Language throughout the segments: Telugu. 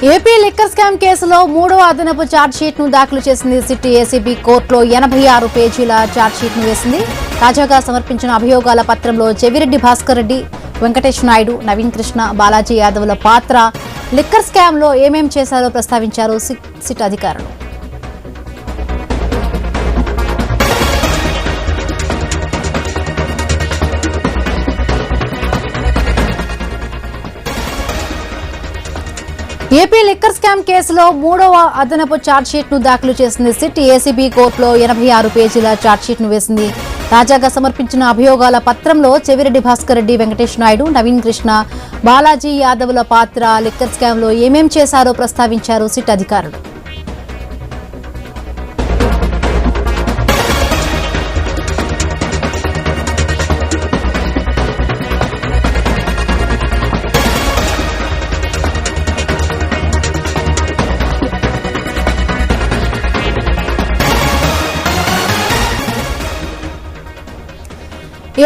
ఏపీ లిక్కర్ స్కామ్ కేసులో మూడవ అదనపు ఛార్జ్షీట్ ను దాఖలు చేసింది సిటీ ఏసీబీ కోర్టులో 86 పేజీల ఛార్జ్షీట్ ను వేసింది. తాజాగా సమర్పించిన అభియోగాల పత్రంలో చెవిరెడ్డి భాస్కర్ రెడ్డి, వెంకటేష్ నాయుడు, నవీన్ కృష్ణ, బాలాజీ యాదవ్ల పాత్ర, లిక్కర్ స్కామ్ లో ఏమేం చేశారో ప్రస్తావించారు సిట్ అధికారులు. ఏపీ లిక్కర్ స్కామ్ కేసులో మూడవ అదనపు ఛార్జ్షీట్ ను దాఖలు చేసింది సిట్ ఏసీబీ కోర్టులో 86 పేజీల ఛార్జ్షీట్ ను వేసింది. తాజాగా సమర్పించిన అభియోగాల పత్రంలో చెవిరెడ్డి భాస్కర్ రెడ్డి, వెంకటేష్ నాయుడు, నవీన్ కృష్ణ, బాలాజీ యాదవ్ల పాత్ర, లిక్కర్ స్కామ్ లో ఏమేం చేశారో ప్రస్తావించారు సిట్ అధికారులు.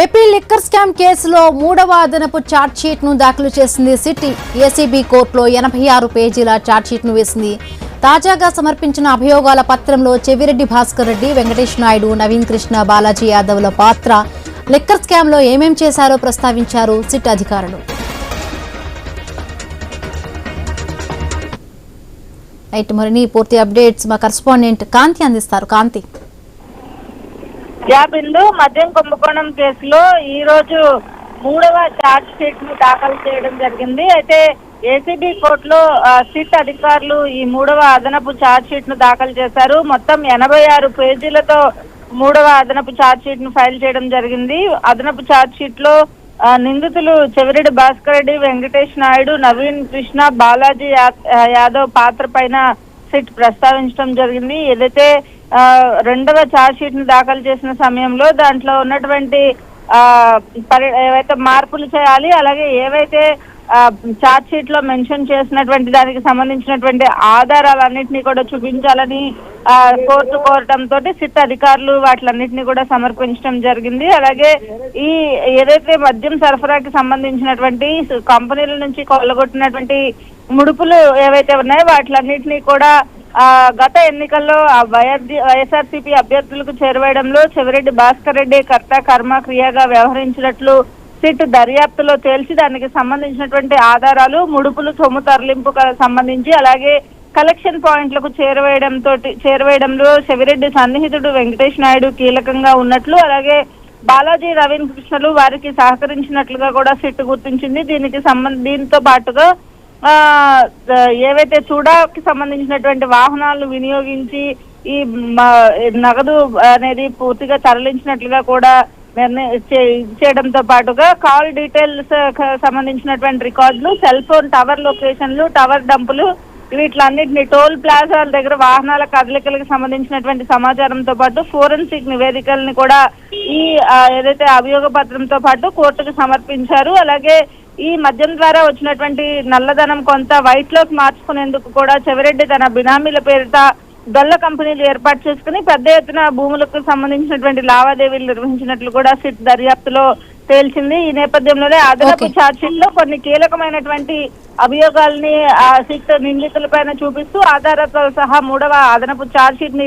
ఏపీ లిక్కర్ స్కామ్ కేసులో మూడవ అదనపు ఛార్జ్షీట్ ను దాఖలు చేసింది సిటీ ఏసీబీ కోర్టులో 86 పేజీల ఛార్జ్షీట్ ను వేసింది. తాజాగా సమర్పించిన అభియోగాల పత్రంలో చెవిరెడ్డి భాస్కర్ రెడ్డి, వెంకటేష్ నాయుడు, నవీన్ కృష్ణ, బాలాజీ యాదవ్ల పాత్ర, లిక్కర్ స్కామ్ లో ఏమేం చేశారో ప్రస్తావించారు సిట్ అధికారులు. మరిన్ని పూర్తి అప్డేట్స్ మా కరెస్పాండెంట్ కాంతి అందిస్తారు. కాంతి. బిందు మద్యం కుంభకోణం కేసులో ఈ రోజు మూడవ ఛార్జ్ షీట్ ను దాఖలు చేయడం జరిగింది. అయితే ఏసీబీ కోర్టులో సిట్ అధికారులు ఈ మూడవ అదనపు ఛార్జ్ షీట్ ను దాఖలు చేశారు. మొత్తం 86 పేజీలతో మూడవ అదనపు ఛార్జ్ షీట్ ను ఫైల్ చేయడం జరిగింది. అదనపు ఛార్జ్ షీట్ లో నిందితులు చెవిరెడ్డి భాస్కర్ రెడ్డి, వెంకటేష్ నాయుడు, నవీన్ కృష్ణ, బాలాజీ యాదవ్ పాత్ర పైన సిట్ ప్రస్తావించడం జరిగింది. ఏదైతే రెండవ ఛార్జ్ షీట్ ను దాఖలు చేసిన సమయంలో దాంట్లో ఉన్నటువంటి ఏవైతే మార్పులు చేయాలి, అలాగే ఏవైతే ఛార్జ్ షీట్ లో మెన్షన్ చేసినటువంటి దానికి సంబంధించినటువంటి ఆధారాలన్నింటినీ కూడా చూపించాలని కోర్టు కోరటంతో సిట్ అధికారులు వాటిలన్నింటినీ కూడా సమర్పించడం జరిగింది. అలాగే ఈ ఏదైతే మద్యం సరఫరాకి సంబంధించినటువంటి కంపెనీల నుంచి కొల్లగొట్టినటువంటి ముడుపులు ఏవైతే ఉన్నాయో వాటిలన్నింటినీ కూడా గత ఎన్నికల్లో వైఎస్ఆర్సీపీ అభ్యర్థులకు చేరవేయడంలో చెవిరెడ్డి భాస్కర్ రెడ్డి కర్త కర్మ క్రియగా వ్యవహరించినట్లు సిట్ దర్యాప్తులో తేల్చి దానికి సంబంధించినటువంటి ఆధారాలు, ముడుపులు సొమ్ము తరలింపు సంబంధించి అలాగే కలెక్షన్ పాయింట్లకు చేరవేయడంలో చెవిరెడ్డి సన్నిహితుడు వెంకటేష్ నాయుడు కీలకంగా ఉన్నట్లు, అలాగే బాలాజీ, నవీన్ కృష్ణలు వారికి సహకరించినట్లుగా కూడా సిట్ గుర్తించింది. దీంతో పాటుగా ఏవైతే చూడాకి సంబంధించినటువంటి వాహనాలను వినియోగించి ఈ నగదు అనేది పూర్తిగా తరలించినట్లుగా కూడా చేయడంతో పాటుగా కాల్ డీటెయిల్స్ సంబంధించినటువంటి రికార్డులు, సెల్ ఫోన్ టవర్ లొకేషన్లు, టవర్ డంపులు, వీటిలన్నింటినీ టోల్ ప్లాజాల దగ్గర వాహనాల కదలికలకు సంబంధించినటువంటి సమాచారంతో పాటు ఫోరెన్సిక్ నివేదికల్ని కూడా ఈ ఏదైతే అభియోగ పత్రంతో పాటు కోర్టుకు సమర్పించారు. అలాగే ఈ మద్యం ద్వారా వచ్చినటువంటి నల్లధనం కొంత వైట్ లోకి మార్చుకునేందుకు కూడా చెవిరెడ్డి తన బినామీల పేరిట దొల్ల కంపెనీలు ఏర్పాటు చేసుకుని పెద్ద ఎత్తున భూములకు సంబంధించినటువంటి లావాదేవీలు నిర్వహించినట్లు కూడా సిట్ దర్యాప్తులో తేల్చింది. ఈ నేపథ్యంలోనే అదనపు ఛార్జ్ షీట్ లో కొన్ని కీలకమైనటువంటి అభియోగాల్ని సిట్ నిందితులపైన చూపిస్తూ ఆధారాలతో సహా మూడవ అదనపు ఛార్జ్ షీట్ ని